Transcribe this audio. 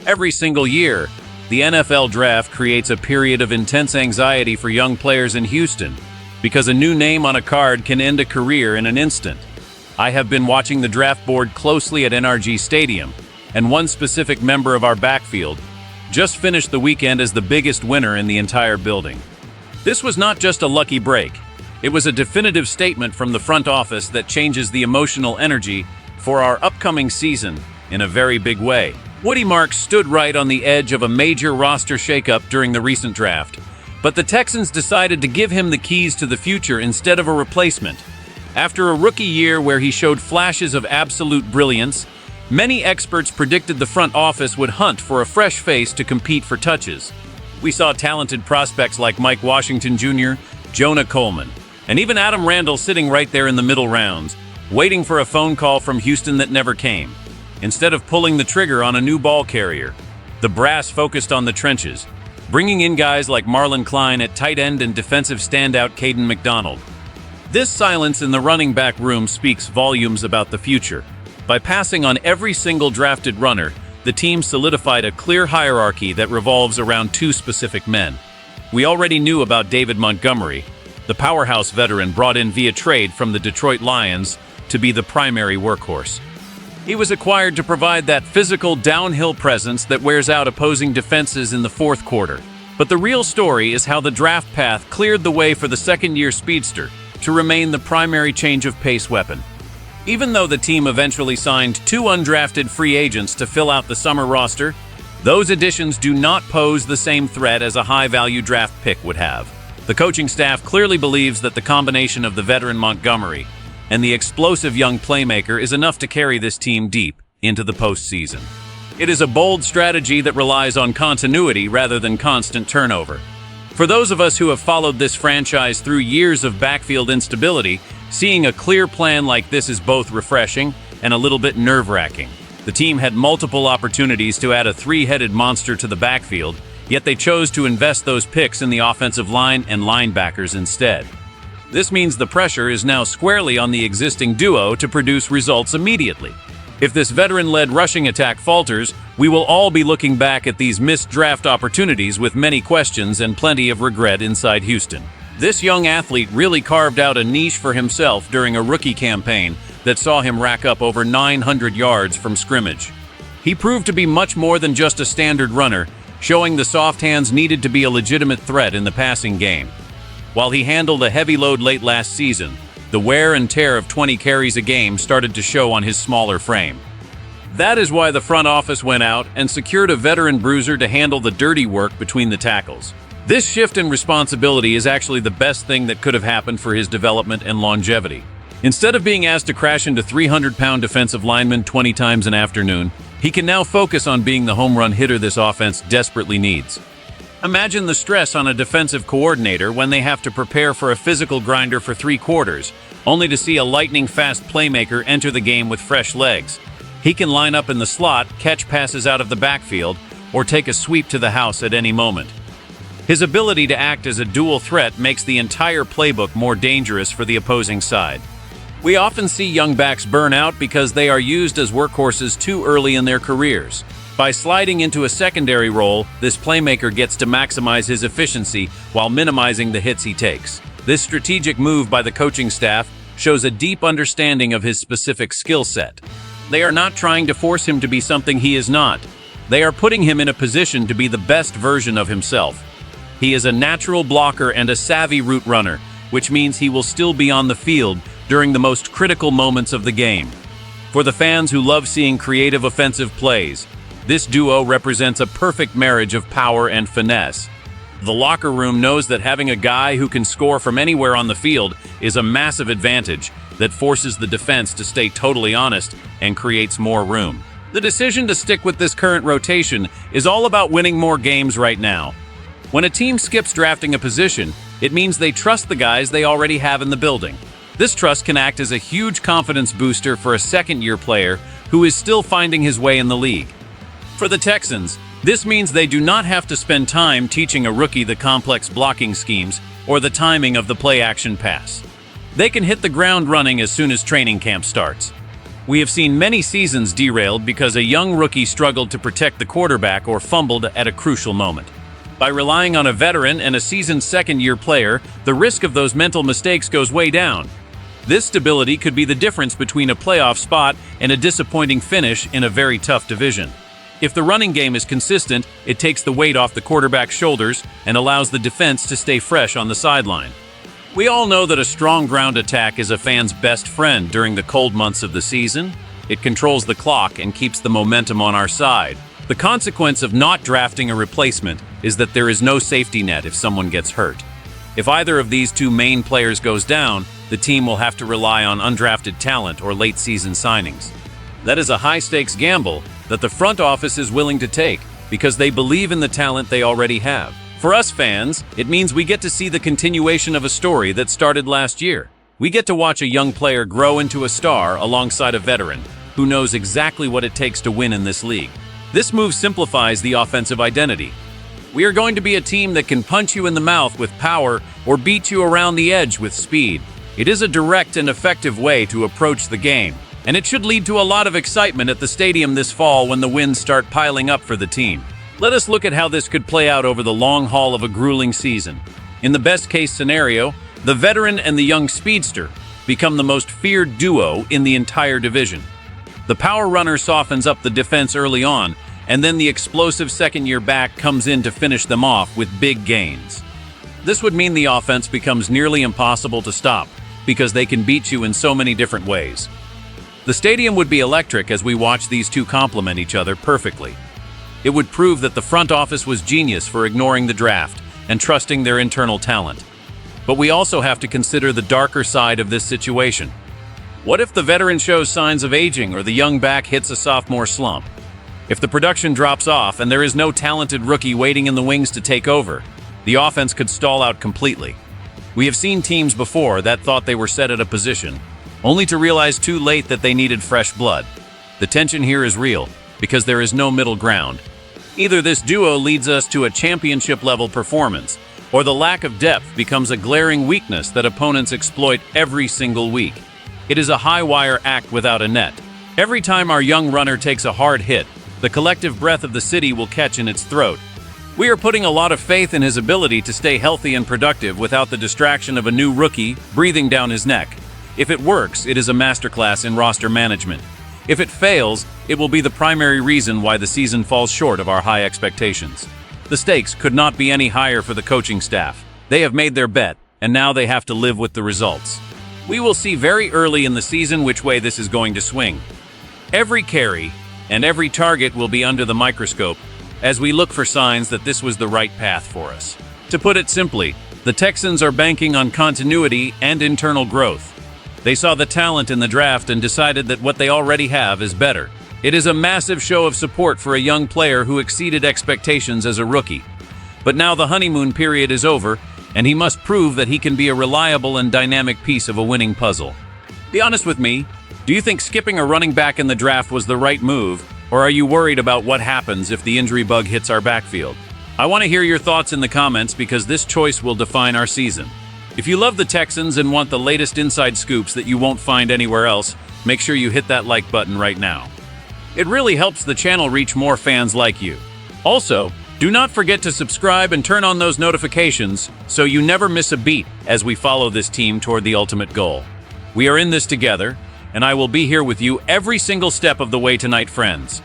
Every single year, the NFL draft creates a period of intense anxiety for young players in Houston because a new name on a card can end a career in an instant. I have been watching the draft board closely at NRG Stadium, and one specific member of our backfield just finished the weekend as the biggest winner in the entire building. This was not just a lucky break. It was a definitive statement from the front office that changes the emotional energy for our upcoming season in a very big way. Woody Marks stood right on the edge of a major roster shakeup during the recent draft, but the Texans decided to give him the keys to the future instead of a replacement. After a rookie year where he showed flashes of absolute brilliance, many experts predicted the front office would hunt for a fresh face to compete for touches. We saw talented prospects like Mike Washington Jr., Jonah Coleman, and even Adam Randall sitting right there in the middle rounds, waiting for a phone call from Houston that never came. Instead of pulling the trigger on a new ball carrier, the brass focused on the trenches, bringing in guys like Marlon Klein at tight end and defensive standout Caden McDonald. This silence in the running back room speaks volumes about the future. By passing on every single drafted runner, the team solidified a clear hierarchy that revolves around two specific men. We already knew about David Montgomery, the powerhouse veteran brought in via trade from the Detroit Lions to be the primary workhorse. He was acquired to provide that physical downhill presence that wears out opposing defenses in the fourth quarter. But the real story is how the draft path cleared the way for the second-year speedster to remain the primary change of pace weapon. Even though the team eventually signed two undrafted free agents to fill out the summer roster, those additions do not pose the same threat as a high-value draft pick would have. The coaching staff clearly believes that the combination of the veteran Montgomery and the explosive young playmaker is enough to carry this team deep into the postseason. It is a bold strategy that relies on continuity rather than constant turnover. For those of us who have followed this franchise through years of backfield instability, seeing a clear plan like this is both refreshing and a little bit nerve-wracking. The team had multiple opportunities to add a three-headed monster to the backfield, yet they chose to invest those picks in the offensive line and linebackers instead. This means the pressure is now squarely on the existing duo to produce results immediately. If this veteran-led rushing attack falters, we will all be looking back at these missed draft opportunities with many questions and plenty of regret inside Houston. This young athlete really carved out a niche for himself during a rookie campaign that saw him rack up over 900 yards from scrimmage. He proved to be much more than just a standard runner, showing the soft hands needed to be a legitimate threat in the passing game. While he handled a heavy load late last season, the wear and tear of 20 carries a game started to show on his smaller frame. That is why the front office went out and secured a veteran bruiser to handle the dirty work between the tackles. This shift in responsibility is actually the best thing that could have happened for his development and longevity. Instead of being asked to crash into 300-pound defensive linemen 20 times an afternoon, he can now focus on being the home run hitter this offense desperately needs. Imagine the stress on a defensive coordinator when they have to prepare for a physical grinder for 3 quarters, only to see a lightning-fast playmaker enter the game with fresh legs. He can line up in the slot, catch passes out of the backfield, or take a sweep to the house at any moment. His ability to act as a dual threat makes the entire playbook more dangerous for the opposing side. We often see young backs burn out because they are used as workhorses too early in their careers. By sliding into a secondary role, this playmaker gets to maximize his efficiency while minimizing the hits he takes. This strategic move by the coaching staff shows a deep understanding of his specific skill set. They are not trying to force him to be something he is not. They are putting him in a position to be the best version of himself. He is a natural blocker and a savvy route runner, which means he will still be on the field during the most critical moments of the game. For the fans who love seeing creative offensive plays, this duo represents a perfect marriage of power and finesse. The locker room knows that having a guy who can score from anywhere on the field is a massive advantage that forces the defense to stay totally honest and creates more room. The decision to stick with this current rotation is all about winning more games right now. When a team skips drafting a position, it means they trust the guys they already have in the building. This trust can act as a huge confidence booster for a second-year player who is still finding his way in the league. For the Texans, this means they do not have to spend time teaching a rookie the complex blocking schemes or the timing of the play-action pass. They can hit the ground running as soon as training camp starts. We have seen many seasons derailed because a young rookie struggled to protect the quarterback or fumbled at a crucial moment. By relying on a veteran and a seasoned second-year player, the risk of those mental mistakes goes way down. This stability could be the difference between a playoff spot and a disappointing finish in a very tough division. If the running game is consistent, it takes the weight off the quarterback's shoulders and allows the defense to stay fresh on the sideline. We all know that a strong ground attack is a fan's best friend during the cold months of the season. It controls the clock and keeps the momentum on our side. The consequence of not drafting a replacement is that there is no safety net if someone gets hurt. If either of these two main players goes down, the team will have to rely on undrafted talent or late-season signings. That is a high-stakes gamble that the front office is willing to take because they believe in the talent they already have. For us fans, it means we get to see the continuation of a story that started last year. We get to watch a young player grow into a star alongside a veteran who knows exactly what it takes to win in this league. This move simplifies the offensive identity. We are going to be a team that can punch you in the mouth with power or beat you around the edge with speed. It is a direct and effective way to approach the game, and it should lead to a lot of excitement at the stadium this fall when the wins start piling up for the team. Let us look at how this could play out over the long haul of a grueling season. In the best-case scenario, the veteran and the young speedster become the most feared duo in the entire division. The power runner softens up the defense early on, and then the explosive second-year back comes in to finish them off with big gains. This would mean the offense becomes nearly impossible to stop because they can beat you in so many different ways. The stadium would be electric as we watch these two complement each other perfectly. It would prove that the front office was genius for ignoring the draft and trusting their internal talent. But we also have to consider the darker side of this situation. What if the veteran shows signs of aging or the young back hits a sophomore slump? If the production drops off and there is no talented rookie waiting in the wings to take over, the offense could stall out completely. We have seen teams before that thought they were set at a position, only to realize too late that they needed fresh blood. The tension here is real, because there is no middle ground. Either this duo leads us to a championship-level performance, or the lack of depth becomes a glaring weakness that opponents exploit every single week. It is a high-wire act without a net. Every time our young runner takes a hard hit, the collective breath of the city will catch in its throat. We are putting a lot of faith in his ability to stay healthy and productive without the distraction of a new rookie breathing down his neck. If it works, it is a masterclass in roster management. If it fails, it will be the primary reason why the season falls short of our high expectations. The stakes could not be any higher for the coaching staff. They have made their bet, and now they have to live with the results. We will see very early in the season which way this is going to swing. Every carry and every target will be under the microscope as we look for signs that this was the right path for us. To put it simply, the Texans are banking on continuity and internal growth. They saw the talent in the draft and decided that what they already have is better. It is a massive show of support for a young player who exceeded expectations as a rookie. But now the honeymoon period is over, and he must prove that he can be a reliable and dynamic piece of a winning puzzle. Be honest with me, do you think skipping a running back in the draft was the right move, or are you worried about what happens if the injury bug hits our backfield? I want to hear your thoughts in the comments because this choice will define our season. If you love the Texans and want the latest inside scoops that you won't find anywhere else, make sure you hit that like button right now. It really helps the channel reach more fans like you. Also, do not forget to subscribe and turn on those notifications so you never miss a beat as we follow this team toward the ultimate goal. We are in this together, and I will be here with you every single step of the way tonight, friends.